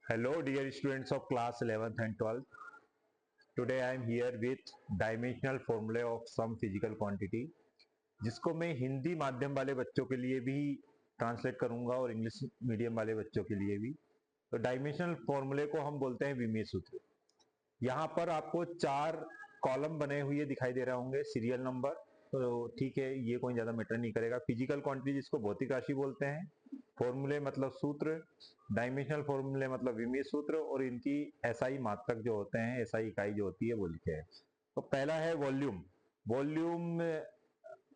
Hello dear students of class 11th and 12th. Today I am here with dimensional formula of some physical quantity जिसको मैं हिंदी माध्यम वाले बच्चों के लिए भी ट्रांसलेट करूंगा और इंग्लिश मीडियम वाले बच्चों के लिए भी। तो डायमेंशनल फॉर्मूले को हम बोलते हैं विमीय सूत्र। यहाँ पर आपको 4 कॉलम बने हुए दिखाई दे रहे होंगे सीरियल नंबर। तो ठीक है, ये कोई ज्यादा मैटर नहीं करेगा। फिजिकल क्वांटिटी जिसको भौतिक राशि बोलते हैं, फॉर्मूले मतलब सूत्र, डायमेंशनल फॉर्मूले मतलब विमीय सूत्र, और इनकी एसआई मात्रक जो होते हैं, एसआई इकाई जो होती है वो लिखे हैं। तो पहला है वॉल्यूम। वॉल्यूम,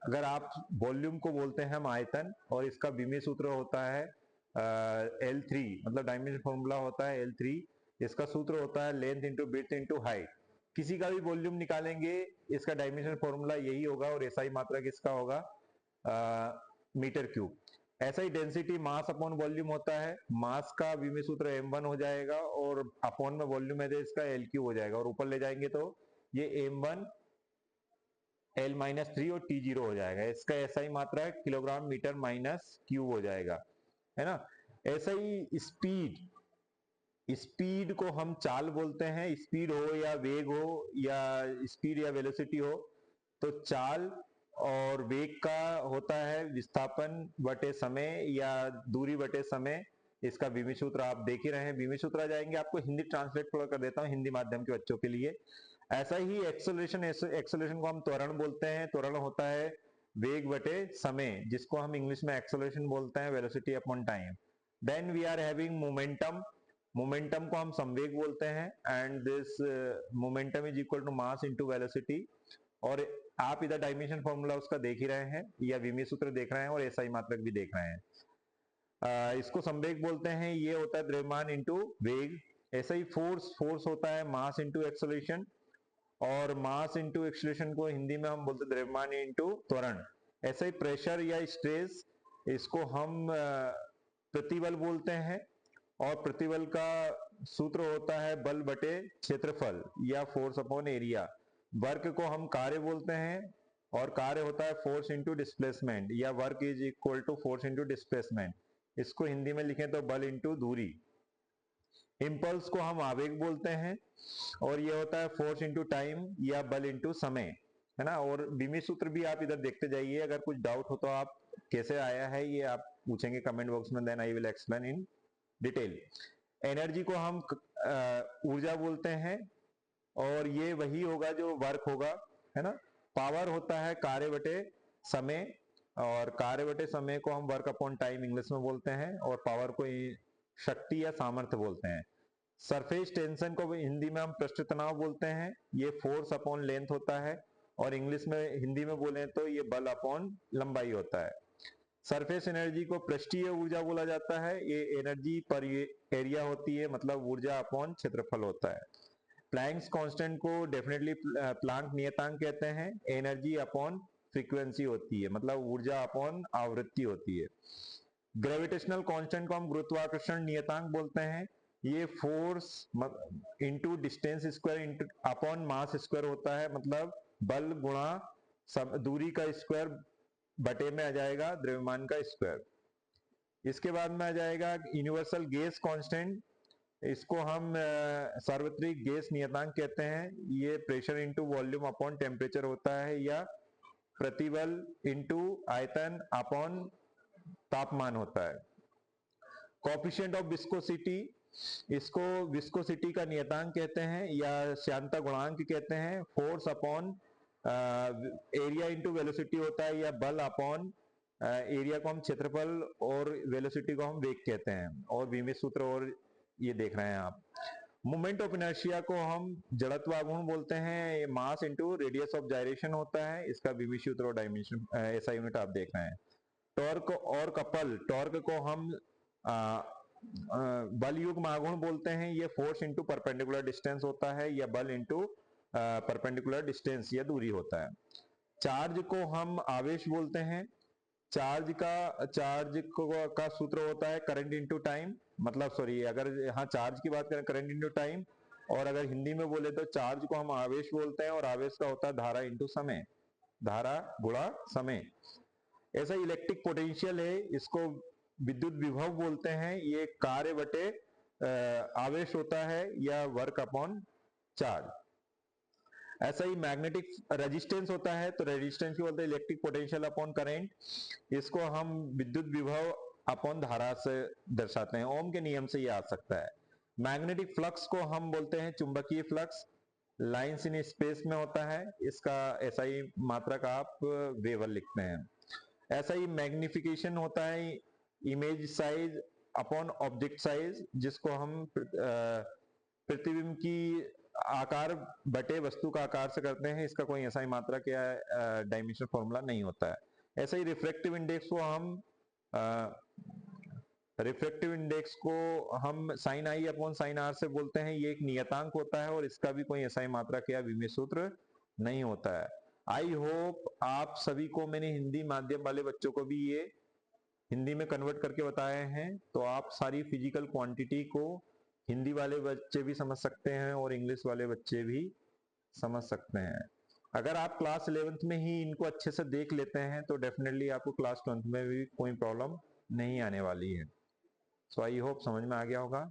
अगर आप वॉल्यूम को बोलते हैं हम आयतन, और इसका विमीय सूत्र होता है L3, मतलब डायमेंशन फॉर्मूला होता है L3। इसका सूत्र होता है length into width into height. किसी का भी वॉल्यूम निकालेंगे, इसका डायमेंशन फॉर्मूला यही होगा, और एसआई मात्रक इसका होगा मीटर क्यूब। ऐसा ही डेंसिटी मास अपॉन वॉल्यूम होता है। मास का विमीय सूत्र m1 हो जाएगा, और अपॉन में वॉल्यूम है तो इसका L3 हो जाएगा, और ऊपर ले जाएंगे तो ये m1 L-3 और T0 हो जाएगा। इसका ऐसा ही मात्रा है किलोग्राम मीटर माइनस क्यूब हो जाएगा, है ना। ऐसा ही स्पीड, स्पीड को हम चाल बोलते हैं। स्पीड हो या वेग हो, या स्पीड या वेलोसिटी हो, तो चाल और वेग का होता है विस्थापन बटे समय या दूरी बटे समय। इसका विमीय सूत्र आप देख ही रहे हैं। विमीय सूत्र आ जाएंगे, आपको हिंदी ट्रांसलेट थोड़ा कर देता हूं हिंदी माध्यम के बच्चों के लिए। ऐसा ही एक्सेलरेशन, एक्सेलरेशन को हम त्वरण बोलते हैं। त्वरण होता है वेग बटे समय, जिसको हम इंग्लिश में एक्सेलरेशन बोलते हैं, velocity upon time. Then we are having momentum. Momentum को हम संवेग बोलते हैं, and this momentum is equal to mass into velocity. और आप इधर डायमेंशन फॉर्मूला उसका देख ही रहे हैं, या विमीय सूत्र देख रहे हैं, और एसआई मात्रक भी देख रहे हैं। इसको संवेग बोलते हैं। ये होता है द्रव्यमान इंटू वेग। ऐसा ही फोर्स, फोर्स होता है मास इंटू एक्सेलरेशन, और मास इंटू एक्सेलरेशन को हिंदी में हम बोलते हैं द्रव्यमान इंटू त्वरण। ऐसे ही प्रेशर या स्ट्रेस, इसको हम प्रतिबल बोलते हैं, और प्रतिबल का सूत्र होता है बल बटे क्षेत्रफल या फोर्स अपॉन एरिया। वर्क को हम कार्य बोलते हैं, और कार्य होता है फोर्स इंटू डिस्प्लेसमेंट, या work is equal to force into displacement. इसको हिंदी में लिखें तो बल इंटू दूरी। इम्पल्स को हम आवेग बोलते हैं, और ये होता है फोर्स इंटू टाइम या बल इंटू समय, है ना। और विमीय सूत्र भी आप इधर देखते जाइए। अगर कुछ डाउट हो तो आप कैसे आया है ये आप पूछेंगे कमेंट बॉक्स में, then I will explain in detail. Energy को हम ऊर्जा बोलते हैं, और ये वही होगा जो वर्क होगा, है ना। पावर होता है कार्य बटे समय, और कार्य बटे समय को हम वर्क अपॉन टाइम इंग्लिश में बोलते हैं, और पावर को शक्ति या सामर्थ्य बोलते हैं। सरफेस टेंशन को हिंदी में हम पृष्ठ तनाव बोलते हैं। ये फोर्स अपॉन लेंथ होता है, और इंग्लिश में हिंदी में बोले तो ये बल अपॉन लंबाई होता है। सरफेस एनर्जी को पृष्ठीय ऊर्जा बोला जाता है। ये एनर्जी पर एरिया होती है, मतलब ऊर्जा अपॉन क्षेत्रफल होता है। प्लैंक्स कांस्टेंट को डेफिनेटली प्लांक नियतांक कहते हैं। एनर्जी अपॉन फ्रीक्वेंसी होती है, मतलब ऊर्जा अपॉन आवृत्ति होती है। ग्रेविटेशनल कांस्टेंट को हम गुरुत्वाकर्षण नियतांक बोलते हैं। ये force into distance square upon mass square होता है, मतलब बल गुणा दूरी का स्क्वायर बटे में आ जाएगा द्रव्यमान का स्क्वायर। इसके बाद में आ जाएगा यूनिवर्सल गैस कांस्टेंट। इसको हम सार्वत्रिक गैस नियतांक कहते हैं। ये pressure into volume upon temperature होता है, या प्रतिबल इंटू आयतन अपॉन तापमान होता है। कोफिशिएंट ऑफ विस्कोसिटी, इसको विस्कोसिटी का नियतांक कहते हैं, या श्यानता गुणांक कहते हैं। Force upon area into velocity होता है, या बल अपॉन एरिया को हम क्षेत्रफल, और वेलोसिटी को हम वेग कहते हैं। और विमीय सूत्र और ये देख रहे हैं आप। मोमेंट ऑफ इनर्शिया को हम जड़त्व आघूर्ण बोलते हैं। Mass into radius of gyration होता है। इसका विमीय सूत्र और डायमेंशन ऐसा यूनिट आप देख रहे हैं। टॉर्क और कपल, टॉर्क को हम बल युग्म आघूर्ण बोलते हैं। ये फोर्स इंटू परपेंडिकुलर डिस्टेंस होता है, या बल इंटू परपेंडिकुलर डिस्टेंस या दूरी होता है। चार्ज को हम आवेश बोलते हैं। चार्ज का सूत्र होता है करंट इंटू टाइम, मतलब सॉरी, अगर यहाँ चार्ज की बात करें करंट इंटू टाइम, और अगर हिंदी में बोले तो चार्ज को हम आवेश बोलते हैं, और आवेश का होता है धारा इंटू समय, धारा गुणा समय। ऐसा इलेक्ट्रिक पोटेंशियल है, इसको विद्युत विभव बोलते हैं। ये कार्य बटे आवेश होता है या वर्क अपॉन चार्ज। ऐसा ही मैग्नेटिक रेजिस्टेंस होता है, तो रेजिस्टेंस को बोलते हैं इलेक्ट्रिक पोटेंशियल अपॉन करंट। इसको हम विद्युत विभव अपॉन धारा से दर्शाते हैं, ओम के नियम से ये आ सकता है। मैग्नेटिक फ्लक्स को हम बोलते हैं चुंबकीय फ्लक्स, लाइंस इन स्पेस में होता है, इसका SI मात्रक आप वेबर लिखते हैं। ऐसा ही मैग्निफिकेशन होता है image size upon object size, जिसको हम प्रतिबिंब की आकार बटे वस्तु का आकार से करते हैं, इसका कोई SI मात्रक या डायमेंशनल फॉर्मूला नहीं होता है। ऐसे ही रिफ्रैक्टिव इंडेक्स को हम sine i upon sine r से बोलते हैं, ये एक नियतांक होता है और इसका भी कोई SI मात्रक या विमीय सूत्र नहीं होता है। आई होप आप सभी को मैंने हिंदी माध्यम वाले बच्चों को भी ये हिंदी में कन्वर्ट करके बताए हैं, तो आप सारी फिजिकल क्वांटिटी को हिंदी वाले बच्चे भी समझ सकते हैं और इंग्लिश वाले बच्चे भी समझ सकते हैं। अगर आप क्लास 11th में ही इनको अच्छे से देख लेते हैं तो डेफिनेटली आपको क्लास 12th में भी कोई प्रॉब्लम नहीं आने वाली है। सो आई होप समझ में आ गया होगा।